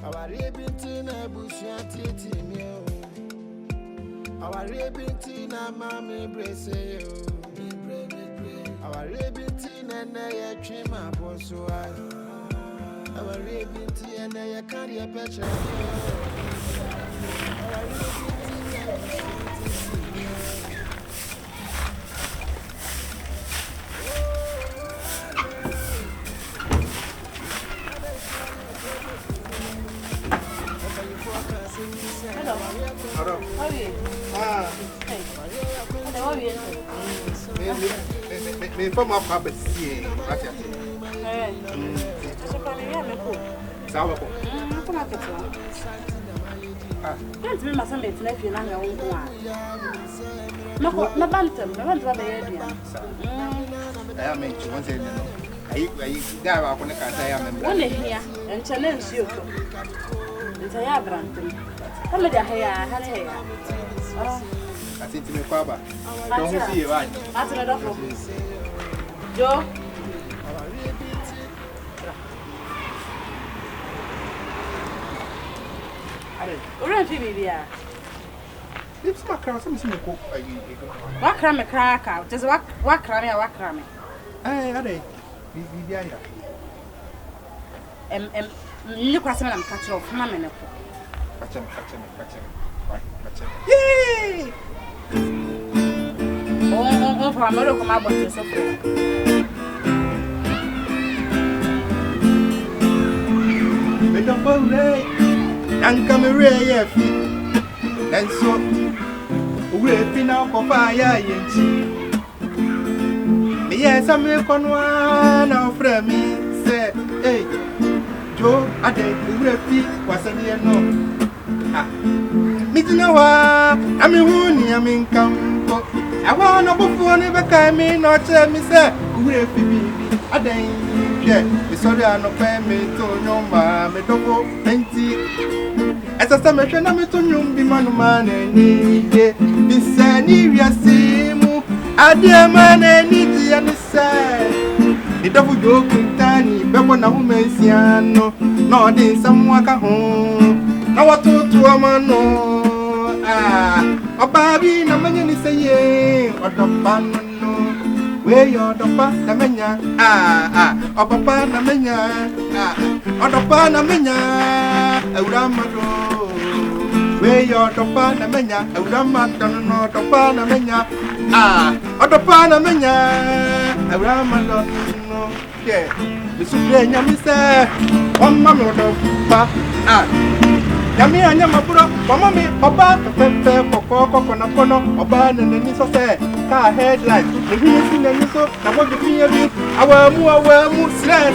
AWARE3 na bushati timio. AWARE3 na mami brese yo. AWARE3 na na ye twema boso ai. AWARE3 na ye carry a picture. Hello. Hello. How are you? Hey. How are you? Me from my papa see. So can you hear me? Sawa ko. Come on, get one. Can't be my son if you know your own one. No bantam, no bantam the area. I am in one say no. I got up on the car. I am Only here and challenge you. Nti Ep come there here, had here. I think to me, Papa. Don't see you, right? After the doctor. Joe. Ura baby ya. Lips my car, some cook. What cram a crack out? Just what cram ya, what cram. Hey, are they? Look what I'm catching off, Mamma. Catch him. Yay! Oh, for a mother come out with yourself. Make a phone, Ray. And come here, and so we're pin out for fire. Yes, I'm a con one of me. Say, hey, Joe, I think the repeat was a near no. Mitinawa, I'm in Woony, I'm in Campo. I want to go for never came in, not tell me, sir, we're baby. I think, yeah, it's all there, no payment to no mamma, Togo, Nti. As a summation, I'm to you, be man, and this Sania Simu, I dear man, and Nti, and the side. The double joke, Kuntani, Birdman, Mensiano, not in some work at home. Now what to a man, no, a baby, no man is saying, or the pan, no, where you're the pan, the mania, or papa, the mania, or the pan, the mania, Awurama, where you're the pan, the mania, Awurama, no, the pan, the mania, or the pan, the mania, Awurama, no, yeah, the Supreme Yamisa, one mamma, Yami and Yamapura, Mamma, Papa, Pepe, Coco, Conacono, Oba, and the Niso said, car headlight, the Hinson and Niso, and what the fear be, our moo, Sra,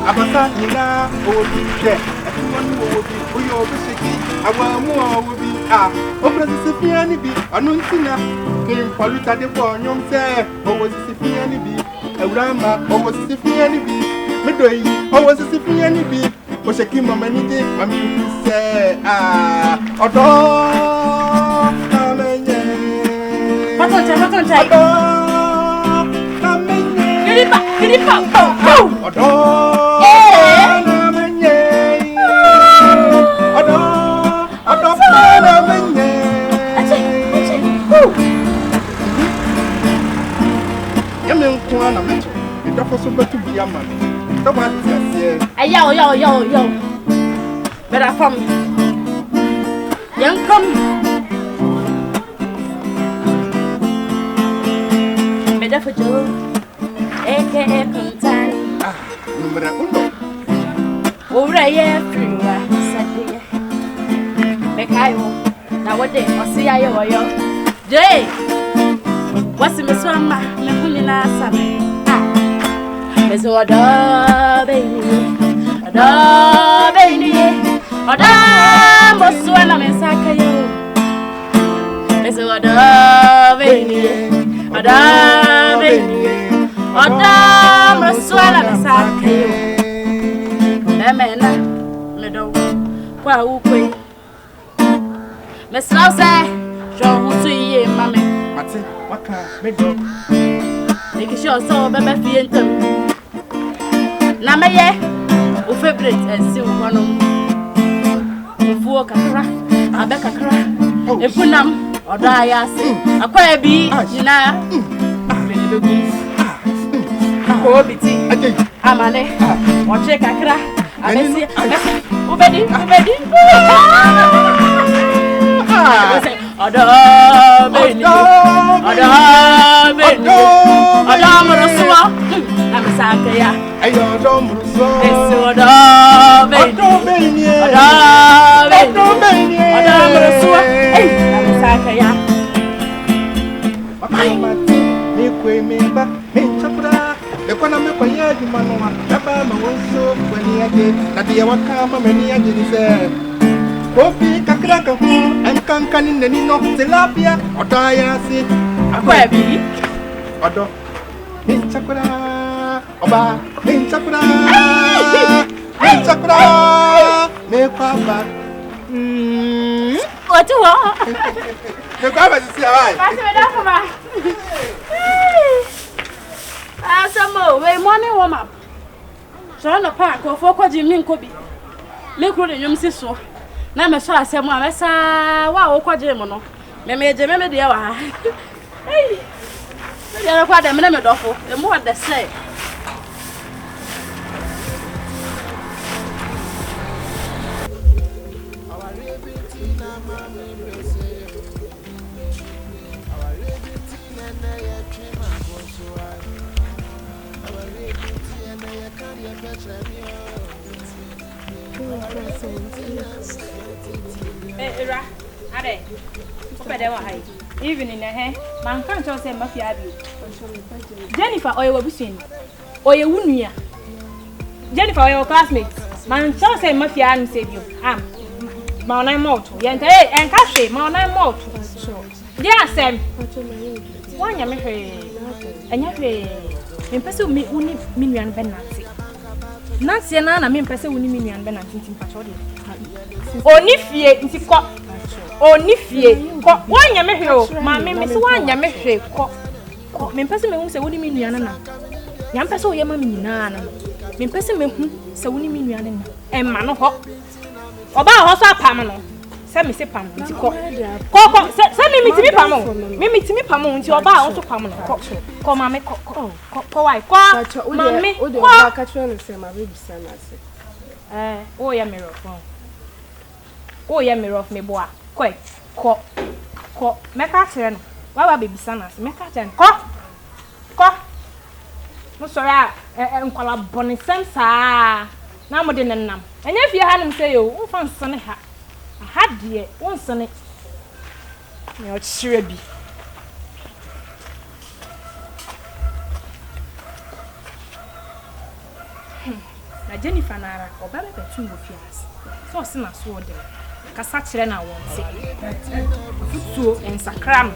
Abasa, Nina, or there, everyone will be, we all be shaky, our moo will be, Opera Sifiani be, Anuntina, came Paluta de Bornum, say, or was Sifiani be, Awurama, or was Sifiani be, Midway, or was Sifiani be. What's a king of many days? I mean, say, Odo, What on time? Get it back, Odo, Yo. Better from young come. Better for Joe, aka Kuntani. Number uno. Over everywhere, Saturday. Mekayo, now what day? I'll see you. Jay, what's in the summer? Napunina Sami. Miss Oda, baby. Oda, Boswana Mensakayo. Miss Oda, baby. Oda, Boswana Mensakayo. Emena, Meadow, Quahoe. Miss Lose, show who see ye, mammy. What can make you? Make sure so, baby, fear. Namaye, o favorite and still one. wo kakra abe kakra efunam odo ayase akwa bi nyina belebegu ko biti amane oche kakra abesi ubedi odo beni odo morosuwa amsaka ya ayo odo morosuwa odo beni odo morosuwa amsaka ya mati me kwe me ba me chapura e kwana me kwa ya di manwa baba ma wonso kwani age na de waka ma mani age ni se kofi kakra ka ho enkankan ni nani no tilapia odo ayase akwa bi odo me chapura oba me chapura me kwa ba otu wo me kwa ba si awai pati me da ko ba asamo we morning warm up so no park of for kwaji mi nko bi le kro de nyom si so na me so asemo a mesa wa wo kwaji mo no me de ya wa eh me ya kwa de me me dofo e mo de say Era, ade. Opede wa hai. Evening man kan cho say mafia bi. Jennifer oye wabusuani. Oye wunua. Jennifer oye classmate. Man cho say mafia am say bi. Ma onai moto. Yente enka hwe ma onai moto. Dia asem. Wanya me hwe. Anya hwe. Mpese mi uni minua no benante. Nancy na me mpese uni minua no benante timpacho de. Onifie nti ko onifie ko wanya me hwe o ma me se wanya me hwe ko me mpese me hu se woni minua na ya mpese o ye ma me nyina na me mpese me hu se woni minua na emma no ho oba ho so apam no se me se pam nti ko se me mitimi pam nti oba ho so pam no ko ma me ko wai ko ma me o de ba ka tro no se ma be bisa na se o ya me ro oh yeah me rough me boa ko meka kire no wa baby sana meka kire ko mo sori nkwala boni sensa na mo de nenam anya fie ha nim say yo wo fa nsane ha de wo nsane me o chire bi na Jennifer nara obaba betu wo fias so se na so de kasa kire na wonse futuo ensakram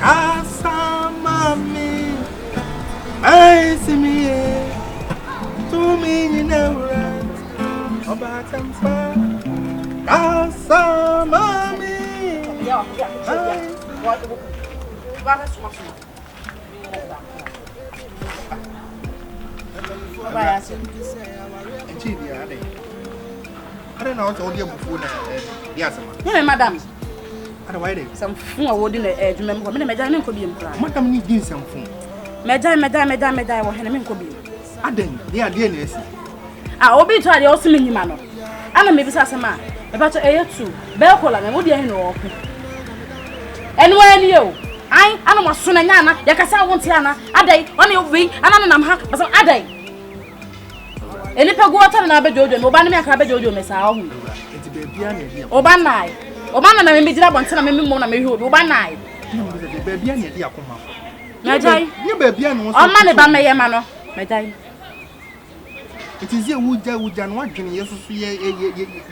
kasa mami ai simi tu mi neura oba tampa kasa mami Vai suma. Vai assim. Nti dia ade. Ade na o dia bufu na dia sama. Me madam. Ade why dey? Some fun a wodi na adwuma me ko me meja me nko bi mpra. Madam ni din samfu. Meja wo hene me nko bi. Ade dia na esi. Obi to ade o simi nyima no. Ana me bisa asema. Me ba to eyetu. Be kola me wodi ehne wo ko. Enwa ni o. Ai ana mo so na nya na yakasa wonti ana adai oni obi ana nam ha basa adai enipa go wata na abejojo me oba na me aka abejojo me sa ho Enti be bia na dia. oba na me gina bonte na me mo na me hwe obi oba nai Be bia na dia akoma. na jai Ni be bia no so. o ma ne ba me ye ma no me jai It is a wuja no adwene yeso so ye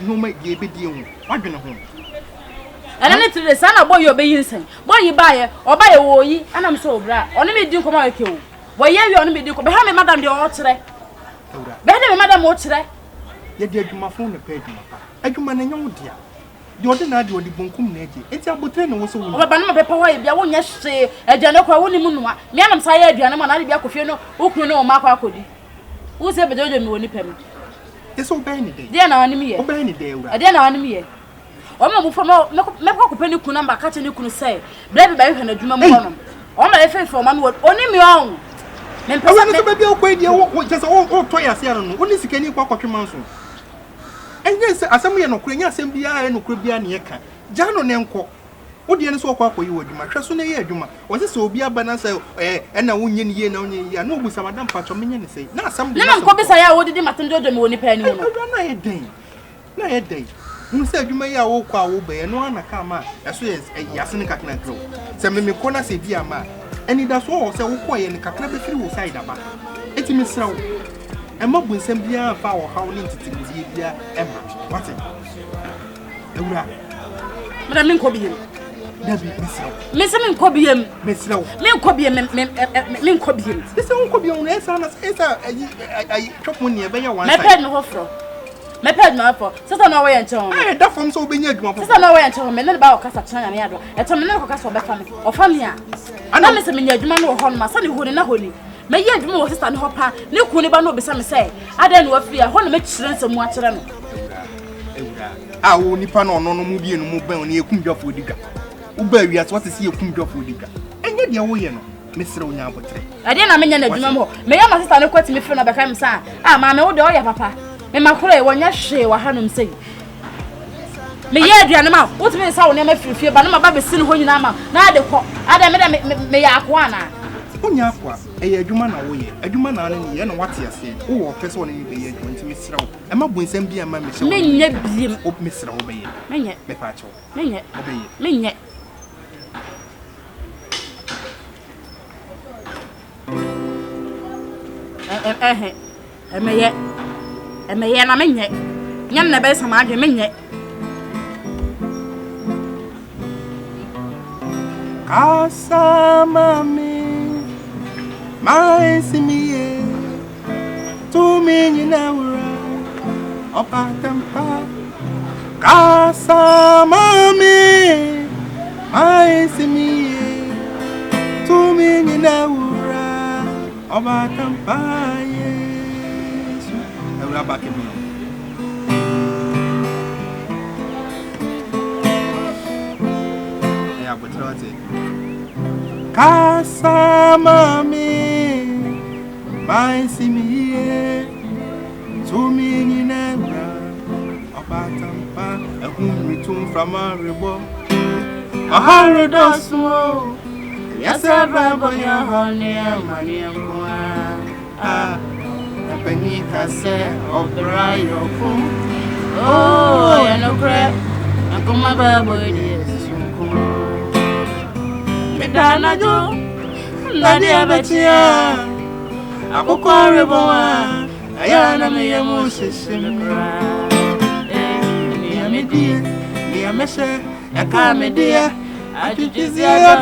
no ma ye bedi hu. Wadwene ho. ana ne tire sana boy obeyi nsen boy baaye obaye wo yi ana me so obra oni me di nkoma wake o boy ye wi oni me di ko be ha me madam de o kire be de me madam o kire Ye di adwuma fon na pe adwuma pa. Adwuma na nyawo dia. the ordinary or the bunkum neji. It's a button also. Banana pepper way, be a one yes say, a Janoko, only Munua. Me and Saya, Diana, and Ibiaco, who know Marco Cody. Who's ever done me when you pay me? It's all Benny Day. Dear enemy, Benny Day. I didn't enemy. Omo from Mako Penny Kunamba catching you couldn't say, Blabby by her Juma Monum. All my faith for man would only me on. Men maybe okay, just all twice, only see can you walk up your mountain. And yes, as some no Korean assembly and no Caribbean Yaka. Jano Nenko. What the end so for you would my trust on a year, Juma. Was this so be a banana and a union year no year, no with some Madame Patron say. Now some Cobisaya would the Matin do money penny. No a day. No a day. You said you may walk away and no one come out as well as a Yasinica can grow. Some me corner say, dear man, and it does all so quiet and the Cacnabe through side about. It's Miss Row. And mob will send Bia power how neat it is here, Emma. What's it? Madame Minkobium. Debbie, Miss Minkobium, Miss Row, Minkobium. This own Cobium, yes, and I chop money by your one. My pen no offer. My pen no offer. Sit on away and tell me. That from so being a drum. Sit on away and tell me about Cassatana and Yado. A terminal castle by family or family. I know Mr. Minia or Hon, my son who in a holy. May yet more sister hopper, no Kunibano be some say. I don't know if we are one make children some water. I will nip on no movie and move on near Kumja Fudiga. Uber, yes, what is your Kumja Fudiga? And yet your way, Mr. Onyabotre. I didn't mean a drum. May I must stand a question me from a become son. Ah, mamma, old or papa. May my colleague one yes, she or Hanum say. May ye, Diana, what means how never feel, but my baby sin when you know. Now the court, I may aquana. Onyakwa a Juman away, a Juman and what you say, or person in the year 20 Miss Row. And my boys and be a man, Miss Mr. Obey, Many, the patch, Many, obey, Many. I may yet, and I mean yet. Yam the best of my yet. Casa, mammy. My simie, 2 million hours, up at them park. Casa, mommy, my simie, 2 million hours, up at them park. Yes, I will back him. Yeah, but what's it? Casa, mommy, my simie, 2 million about a whom return from a rebel. 100 or so, yes, I remember your honey, money, and a penny cassette of the riot of food. Oh, and no crap, and come my baby, Dana Jo, Nadia Betia, I will call Reboa, I am a Moses in the crowd. Near me, dear, near Messer, I come, dear, I did this year,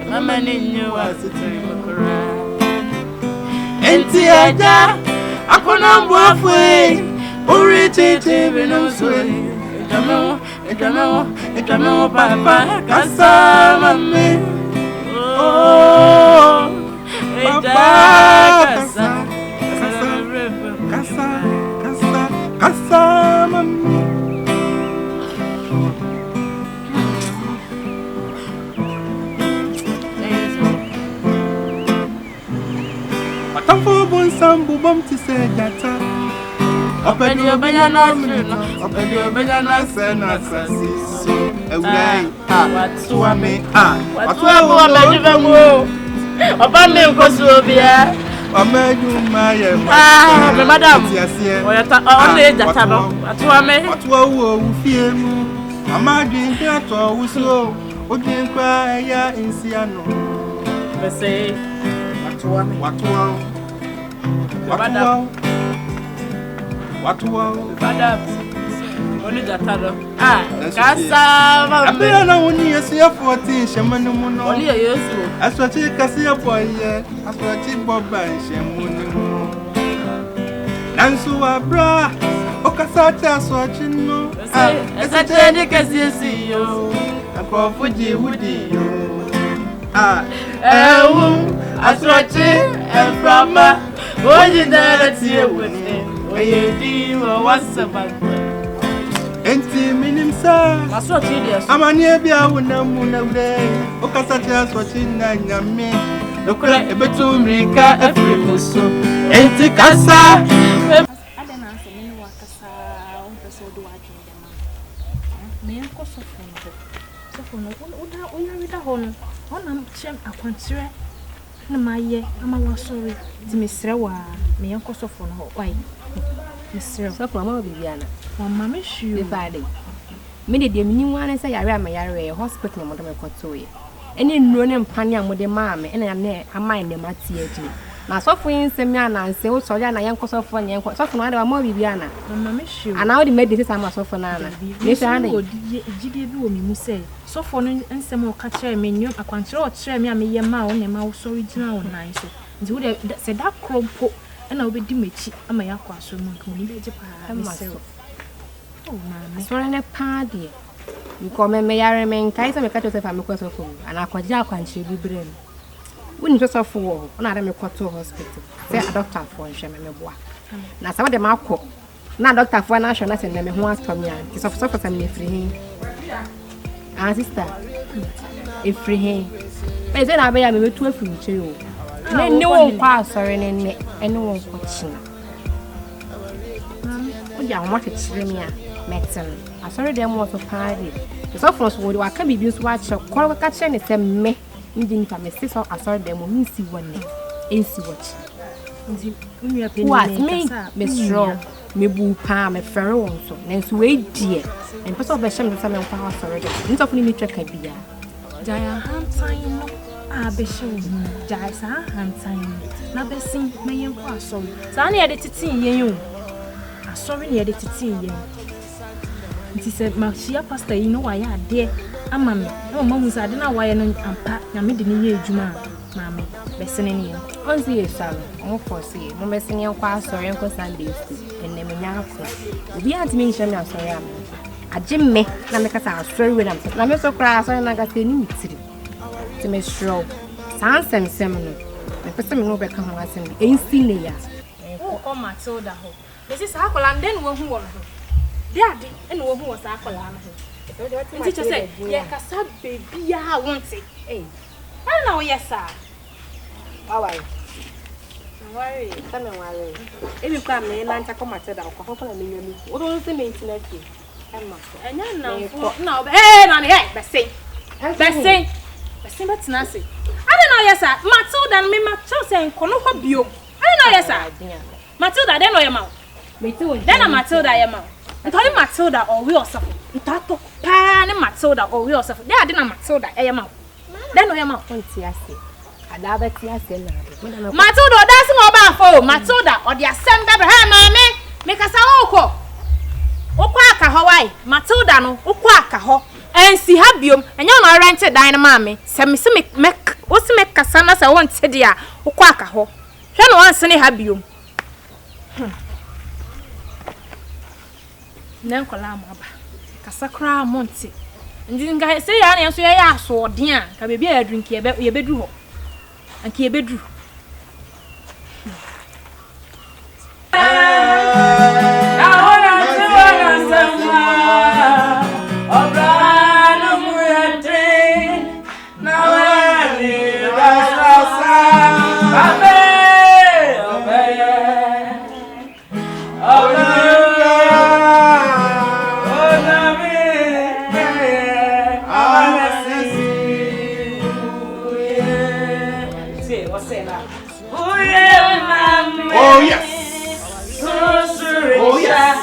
my man in you as a time of crowd. Nti Ep, I couldn't walk away, or it even no sway. It's a no papa, Casa, me. Oh, Casa, I'm for one sample bump to say that. Open your banana, open your banana, send us a so away. What's to me? What's Open me, Cosovia. I made you my madam. Yes, yes. Only that I'm what will fear me? I'm arguing that all so. Would you cry in Siano? Let's say, what Madam, only that Casa, I'm only a sea 14, Shaman, only a year. As what you can see a boy, as what you Bob and Shaman. And so, bra, Okasata swachino. Esa tende kasi yo. Akofuji wudi yo. Asroche Awurama. Oji dara tie wone. Oye di mo wasabagwa. Nti minimsa. Asroche dia. Amanie bia wona mu na wure. Okasata swachina nyame. Dokora ebetu mrika afrikuso. Nti kasa. I'm a consider my year. I'm a sorry to Miss SERWAA. Me uncle so for no why. Mr. Sofo Bibiana. One mamma shoe Friday. Many the meaning one say I ran my area hospital on the Cotoy. Any running panya with the mammy and a mind them at theatre. Now, so for instance, and say, oh, sorry, and I am so funny and so for another more Bibiana. Mamma shoe. And now the medicine I'm a sofanana. Miss Andy, you say. So for and some more catcher me, a control chair me a mere mouse and a mouse original nice. And would have said that crow and I'll be dimmitchy. I'm a aqua so myself. Oh, mamma, sorry, a party. You call me Mary Main Kaiser, a cat of a because of food, and I quite jack and she be brain. Wouldn't just off war, not a Coto hospital. Say a doctor for a shaman of work. Now, some of them are cook. Now, doctor for a national and them who wants from you. It's of suffer and me free. Ah, sister, if free him. But then I bear me to a future. No one pass or any and no one watching. Oh, yeah, what it's Remia, medicine. I saw them was a party. The sophomores would walk a baby's watch or call a catcher and say, me. Even if I may say so, I saw them when you see one name. Ain't watch. What me, Miss Strong, me boo palm, a ferro also, and sweet dear, and put off a shame to some power already. Not of me, check a beer. Jaya hand sign, ah, be show, Jaya hand sign. Now, be sing, may you pass so. Sunny edited you. I saw me edited you. It is a Marcia pastor, you know, I had dear. I'm mammy. No, Mamma, I don't know why I'm packed. I'm meeting you, Juma, mammy. Listening in. On the salon, all for see, no messing your class or Uncle Sundays, and name in we had to mention your sorry. A Jim me, now because I was very with them. I'm so crass, and I got a new city. To Miss Stroke, Sans and Seminole. The person will become once and ain't seen ya. Oh, Matilda. This is Apple, and then one who was Daddy, and one who was Apple. And teacher said, yes, baby, I want it. Eh, I know, yes, sir. How are you? Worry, Come and worry. If you come in, I come at the alcohol and me. What do you think maintenance? and no, hey, man, hey, Bessie, but Nancy. I don't know, yes, sir. Matilda and me, Matilda and Conoco Bio. I don't know, yes, sir. Matilda, then know your mouth. Me too. Then I'm Matilda, your mouth. And calling Matilda or we or something. Tato, pan and Matilda or we or something. There, then I'm Matilda, your mouth. Then know your mouth. Matilda, that's more about for Matilda or the assembly. Hey, mammy, make us a oko. Okwaka Hawaii, Matilda no, Okwaka ho, and see habium, and you're not rented dynamami. Semi make, what's make Cassanas? I want said ya, Okwaka ho. Shan wants any habium. Nancolama, Cassacra Monte. And didn't guys say, I answer ya, so dear, can be a drink your bedroom. And keep bedroom. Oh, yes. Oh, yes.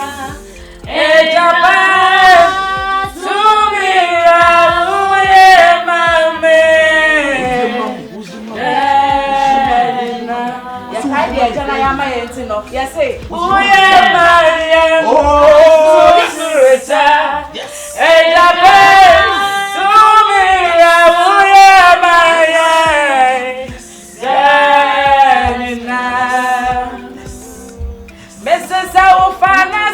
Yes, say. Oh, yeah, Mrs. Awufana